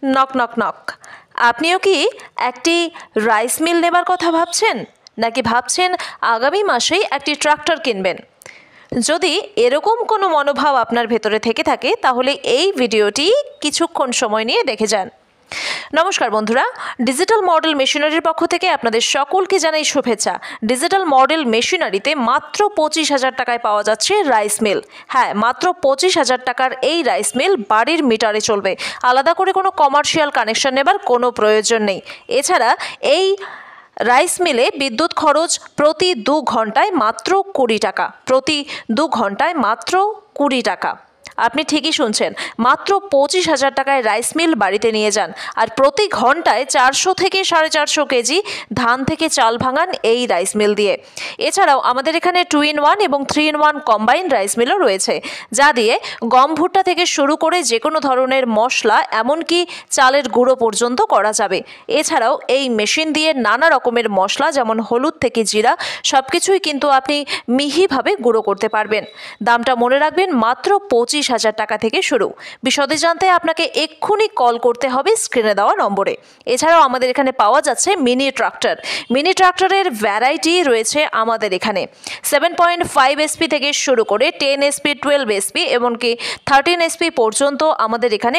Knock knock knock. আপনিও কি একটি রাইস মিল নেবার কথা ভাবছেন, নাকি ভাবছেন আগামী মাসেই একটি ট্রাক্টর কিনবেন? যদি এরকম কোনো মনোভাব আপনার ভেতরে থেকে থাকে তাহলে এই ভিডিওটি কিছুক্ষণ সময় নিয়ে দেখে যান। নমস্কার বন্ধুরা, ডিজিটাল মডেল মেশিনারির পক্ষ থেকে আপনাদের সকলকে জানাই শুভেচ্ছা। ডিজিটাল মডেল মেশিনারিতে মাত্র 25,000 টাকায় পাওয়া যাচ্ছে রাইস মিল। হ্যাঁ, মাত্র 25,000 টাকার এই রাইস মিল বাড়ির মিটারে চলবে। আলাদা করে কোনো কমার্শিয়াল কানেকশন নেবার কোনো প্রয়োজন নেই। এছাড়া এই রাইস মিলে বিদ্যুৎ খরচ প্রতি 2 ঘন্টায় মাত্র 20 টাকা। প্রতি 2 ঘন্টায় মাত্র 20 টাকা। আপনি ঠিকই শুনছেন, মাত্র 25,000 টাকায় রাইস মিল বাড়িতে নিয়ে যান, আর প্রতি ঘন্টায় 400 থেকে 450 কেজি ধান থেকে চাল ভাঙান এই রাইস মিল দিয়ে। এছাড়াও আমাদের এখানে 2-in-1 এবং 3-in-1 কম্বাইন রাইস মিলও রয়েছে, যা দিয়ে গম ভুট্টা থেকে শুরু করে যে কোনো ধরনের মশলা, এমনকি চালের গুঁড়ো পর্যন্ত করা যাবে। এছাড়াও এই মেশিন দিয়ে নানা রকমের মশলা, যেমন হলুদ থেকে জিরা, সব কিছুই কিন্তু আপনি মিহিভাবে গুঁড়ো করতে পারবেন। দামটা মনে রাখবেন, মাত্র 25,000 টাকা থেকে শুরু। বিশদে জানতে আপনাকে এক্ষুনি কল করতে হবে স্ক্রিনে দেওয়া নম্বরে। এছাড়াও আমাদের এখানে পাওয়া যাচ্ছে মিনি ট্রাক্টর। মিনি ট্রাক্টরের ভ্যারাইটি রয়েছে আমাদের এখানে। 7.5 SP থেকে শুরু করে 10 SP, 12 SP, এমনকি 13 SP পর্যন্ত আমাদের এখানে